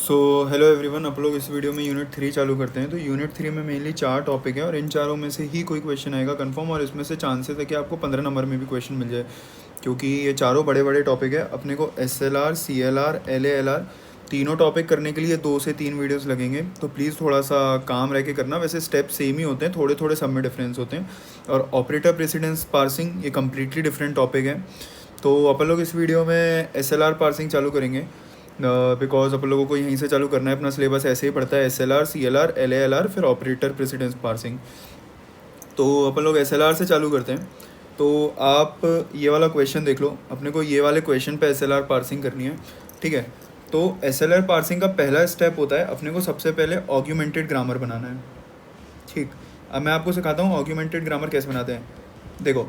So hello everyone, आप लोग इस वीडियो में यूनिट 3 चालू करते हैं। तो यूनिट 3 में मेनली 4 टॉपिक है और इन चारों में से ही कोई क्वेश्चन आएगा कंफर्म, और इसमें से चांसेस है कि आपको 15 नंबर में भी क्वेश्चन मिल जाए, क्योंकि ये चारों बड़े बड़े टॉपिक है। अपने को SLR, CLR, LALR तीनों टॉपिक करने के लिए 2 से 3 वीडियोस लगेंगे। तो प्लीज़ थोड़ा सा काम रह के करना। वैसे स्टेप सेम ही होते हैं, थोड़े थोड़े सब में डिफरेंस होते हैं। और ऑपरेटर प्रेसिडेंस पार्सिंग ये कम्प्लीटली डिफरेंट टॉपिक है। तो अपन लोग इस वीडियो में SLR पार्सिंग चालू करेंगे, बिकॉज अपन लोगों को यहीं से चालू करना है। अपना सिलेबस ऐसे ही पड़ता है, SLR, CLR, LALR, फिर ऑपरेटर प्रेसिडेंस पार्सिंग। तो अपन लोग SLR से चालू करते हैं। तो आप ये वाला क्वेश्चन देख लो, अपने को ये वाले क्वेश्चन पे SLR पार्सिंग करनी है, ठीक है। तो SLR पार्सिंग का पहला स्टेप होता है, अपने को सबसे पहले ऑग्यूमेंटेड ग्रामर बनाना है, ठीक। अब मैं आपको सिखाता हूँ ऑग्यूमेंटेड ग्रामर कैसे बनाते हैं। देखो,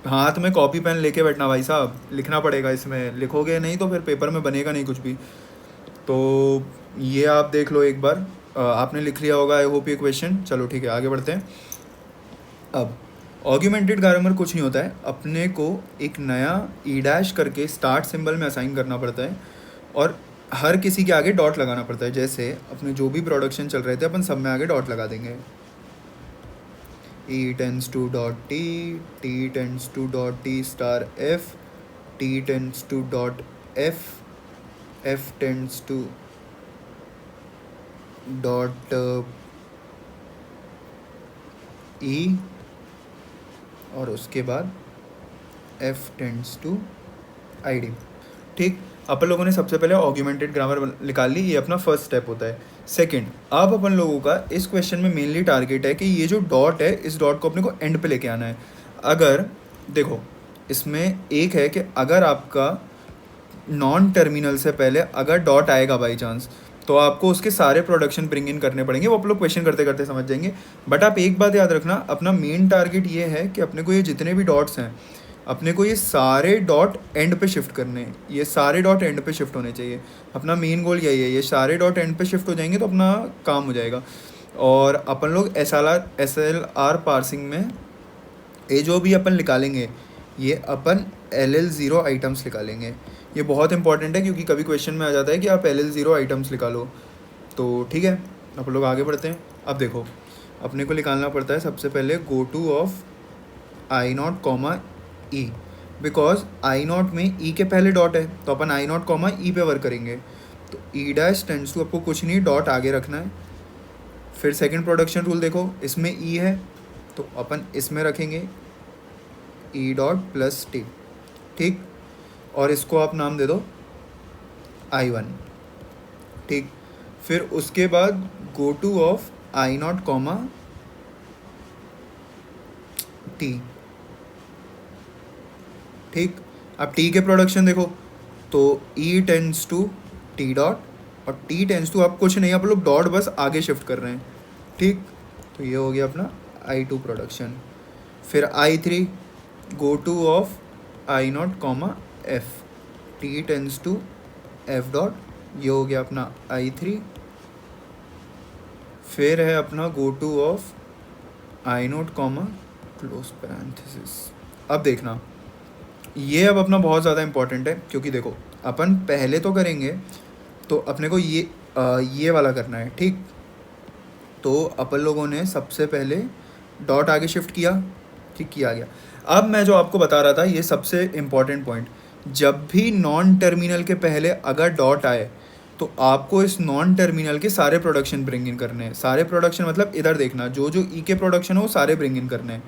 हाथ में कॉपी पेन लेके बैठना भाई साहब, लिखना पड़ेगा। इसमें लिखोगे नहीं तो फिर पेपर में बनेगा नहीं कुछ भी। तो ये आप देख लो एक बार, आपने लिख लिया होगा आई होप ये क्वेश्चन। चलो ठीक है, आगे बढ़ते हैं। अब ऑग्यूमेंटेड ग्रामर कुछ नहीं होता है, अपने को एक नया ई डैश करके स्टार्ट सिंबल में असाइन करना पड़ता है, और हर किसी के आगे डॉट लगाना पड़ता है। जैसे अपने जो भी प्रोडक्शन चल रहे थे, अपन सब में आगे डॉट लगा देंगे। E tends to dot T tends to dot T star F, T tends to dot F, F tends to dot E, और उसके बाद F tends to ID, ठीक। अपन लोगों ने सबसे पहले ऑग्यूमेंटेड ग्रामर निकाल ली, ये अपना फर्स्ट स्टेप होता है। सेकंड, अब अपन लोगों का इस क्वेश्चन में मेनली टारगेट है कि ये जो डॉट है, इस डॉट को अपने को एंड पे लेके आना है। अगर देखो, इसमें एक है कि अगर आपका नॉन टर्मिनल से पहले अगर डॉट आएगा बाई चांस, तो आपको उसके सारे प्रोडक्शन ब्रिंग इन करने पड़ेंगे। वो आप लोग क्वेश्चन करते करते समझ जाएंगे। बट आप एक बात याद रखना, अपना मेन टारगेट ये है कि अपने को ये जितने भी डॉट्स हैं, अपने को ये सारे डॉट एंड पे शिफ्ट करने हैं। ये सारे डॉट एंड पे शिफ्ट होने चाहिए। अपना मेन गोल यही है, ये सारे डॉट एंड पे शिफ्ट हो जाएंगे तो अपना काम हो जाएगा। और अपन लोग SLR पार्सिंग में ये जो भी अपन निकालेंगे, ये अपन LL0 आइटम्स निकालेंगे। ये बहुत इंपॉर्टेंट है, क्योंकि कभी क्वेश्चन में आ जाता है कि आप LL0 आइटम्स निकालो। तो ठीक है, अपन लोग आगे बढ़ते हैं। अब देखो, अपने को निकालना पड़ता है सबसे पहले गो to of I0, E, because I0 में E के पहले डॉट है, तो अपन I0, E पे वर्क करेंगे। तो E डैश टेंड्स टू, आपको कुछ नहीं, डॉट आगे रखना है। फिर सेकंड प्रोडक्शन रूल देखो, इसमें E है तो अपन इसमें रखेंगे E डॉट प्लस T, ठीक। और इसको आप नाम दे दो I1, ठीक। फिर उसके बाद गो टू ऑफ I0, T, ठीक। अब T के प्रोडक्शन देखो, तो E tends to T dot, और T टेंड्स टू, आप कुछ नहीं, आप लोग डॉट बस आगे शिफ्ट कर रहे हैं, ठीक। तो ये हो गया अपना I2 प्रोडक्शन। फिर I3 go to of I0, F, T tends to F dot, ये हो गया अपना I3। फिर है अपना go to of I0, close parenthesis. अब देखना, ये अब अपना बहुत ज़्यादा इंपॉर्टेंट है, क्योंकि देखो अपन पहले तो करेंगे तो अपने को ये वाला करना है, ठीक। तो अपन लोगों ने सबसे पहले डॉट आगे शिफ्ट किया, ठीक, किया गया। अब मैं जो आपको बता रहा था, ये सबसे इम्पॉर्टेंट पॉइंट, जब भी नॉन टर्मिनल के पहले अगर डॉट आए, तो आपको इस नॉन टर्मिनल के सारे प्रोडक्शन ब्रिंग इन करने हैं। सारे प्रोडक्शन मतलब इधर देखना, जो जो ई के प्रोडक्शन हो वो सारे ब्रिंग इन करने हैं।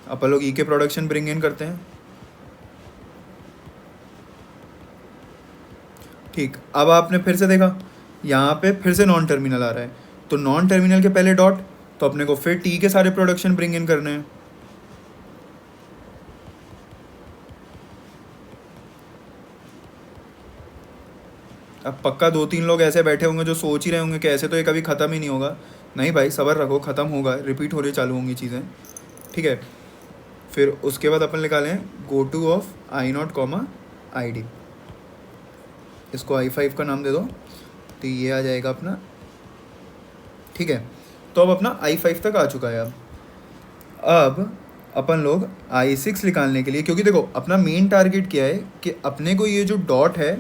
अपन लोग ई के प्रोडक्शन ब्रिंग इन करते हैं, ठीक। अब आपने फिर से देखा, यहाँ पे फिर से नॉन टर्मिनल आ रहा है, तो नॉन टर्मिनल के पहले डॉट, तो अपने को फिर टी के सारे प्रोडक्शन ब्रिंग इन करने हैं। अब पक्का 2-3 लोग ऐसे बैठे होंगे जो सोच ही रहे होंगे कि ऐसे तो ये कभी ख़त्म ही नहीं होगा। नहीं भाई, सब्र रखो, ख़त्म होगा, रिपीट हो रही चालू होंगी चीज़ें, ठीक है। फिर उसके बाद अपन निकालें गो टू ऑफ I0, ID, इसको I5 का नाम दे दो, तो ये आ जाएगा अपना, ठीक है। तो अब अपना I5 तक आ चुका है। अब अपन लोग I6 निकालने के लिए, क्योंकि देखो अपना मेन टारगेट क्या है कि अपने को ये जो डॉट है,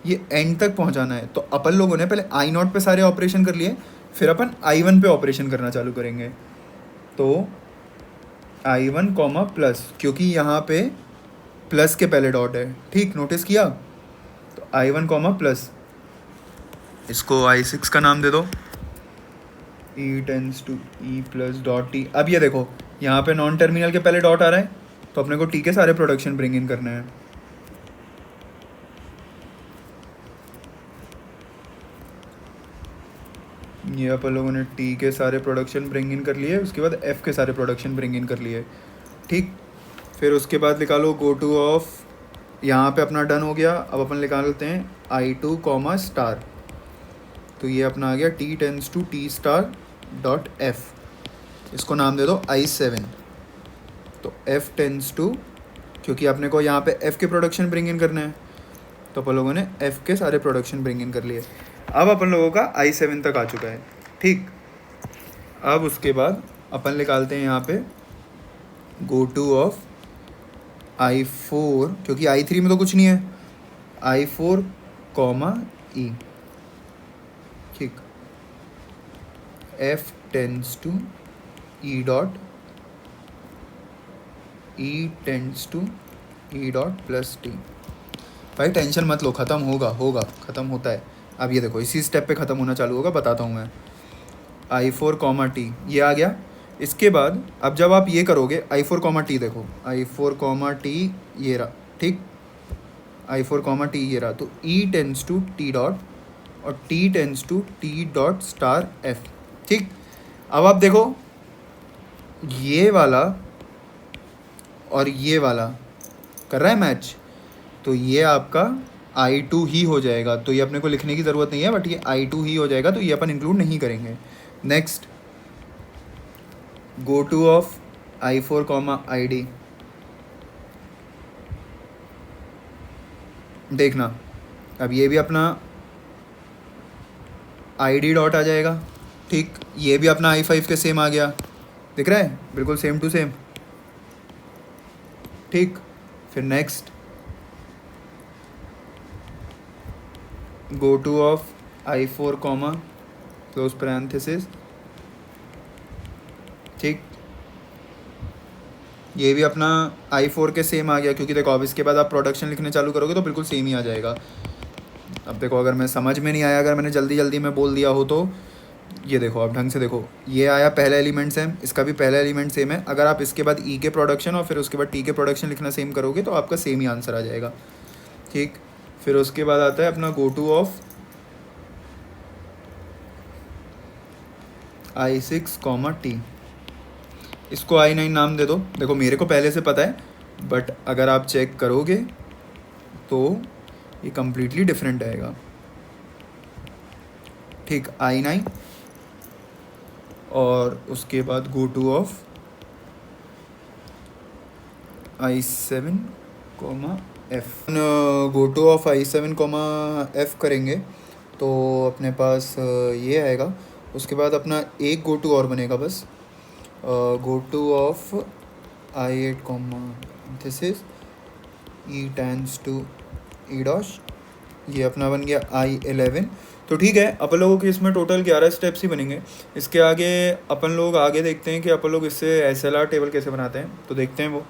ये एंड तक पहुंचाना है, तो अपन लोगों ने पहले आई नॉट पे सारे ऑपरेशन कर लिए, फिर अपन I1 पे ऑपरेशन करना चालू करेंगे। तो I1 कॉमा प्लस, क्योंकि यहाँ पे प्लस के पहले डॉट है, ठीक, नोटिस किया। तो I1 कॉमा प्लस, इसको I6 का नाम दे दो, E tends to E plus dot T. अब ये देखो यहाँ पे नॉन टर्मिनल के पहले डॉट आ रहा है, तो अपने को टी के सारे प्रोडक्शन ब्रिंग इन करने हैं। ये अपन लोगों ने टी के सारे प्रोडक्शन ब्रिंग इन कर लिए, उसके बाद एफ के सारे प्रोडक्शन ब्रिंग इन कर लिए, ठीक। फिर उसके बाद निकालो गो टू ऑफ, यहाँ पे अपना डन हो गया। अब अपन निकालते हैं I2 कॉमा स्टार, तो ये अपना आ गया T tends to T star dot F, इसको नाम दे दो I7। तो एफ टेंस टू, क्योंकि अपने को यहाँ पे एफ के प्रोडक्शन ब्रिंग इन करने हैं, तो अपन लोगों ने एफ के सारे प्रोडक्शन ब्रिंग इन कर लिए। अब अपन लोगों का I7 तक आ चुका है, ठीक। अब उसके बाद अपन निकालते हैं यहाँ पे गो टू ऑफ I4, क्योंकि I3 में तो कुछ नहीं है, I4 कॉमा ई, ठीक। F tends to E dot, E tends to E dot plus T. भाई टेंशन मत लो, ख़त्म होगा ख़त्म होता है। अब ये देखो इसी स्टेप पे ख़त्म होना चालू होगा, बताता हूँ मैं। I4 कॉमा टी, ये आ गया। इसके बाद अब जब आप ये करोगे I4 कॉमा टी, देखो I4 कॉमा टी ये रहा, ठीक, I4 कॉमा टी ये रहा, तो E tends to T dot और T tends to T dot star F, ठीक। अब आप देखो ये वाला और ये वाला कर रहा है मैच, तो ये आपका I2 ही हो जाएगा। तो ये अपने को लिखने की ज़रूरत नहीं है, बट ये I2 ही हो जाएगा, तो ये अपन इंक्लूड नहीं करेंगे। Next go to of I4 comma ID, देखना अब ये भी अपना ID डॉट आ जाएगा, ठीक। ये भी अपना I5 के सेम आ गया, दिख रहा है, बिल्कुल सेम टू सेम, ठीक। फिर next go to of I4 comma close parenthesis, ठीक। ये भी अपना I4 के सेम आ गया, क्योंकि देखो अब इसके बाद आप प्रोडक्शन लिखने चालू करोगे तो बिल्कुल सेम ही आ जाएगा। अब देखो अगर मैं समझ में नहीं आया, अगर मैंने जल्दी में बोल दिया हो, तो ये देखो अब ढंग से देखो, ये आया पहला एलिमेंट सेम, इसका भी पहला एलिमेंट सेम है। अगर आप इसके बाद ई के प्रोडक्शन और फिर उसके बाद टी के प्रोडक्शन लिखना सेम करोगे तो आपका सेम ही आंसर आ जाएगा, ठीक। फिर उसके बाद आता है अपना go to of I6 comma T, इसको I9 नाम दे दो। देखो मेरे को पहले से पता है, बट अगर आप चेक करोगे तो ये कम्प्लीटली डिफरेंट आएगा, ठीक। I9 और उसके बाद गो to of I7 comma F. Go to of I7 comma F करेंगे तो अपने पास ये आएगा। उसके बाद अपना एक गो टू और बनेगा बस, go to of I8 comma this is E tends to E dash, ये अपना बन गया I11। तो ठीक है, अपन लोगों के इसमें टोटल 11 स्टेप्स ही बनेंगे। इसके आगे अपन लोग आगे देखते हैं कि अपन लोग इससे SLR टेबल कैसे बनाते हैं, तो देखते हैं वो।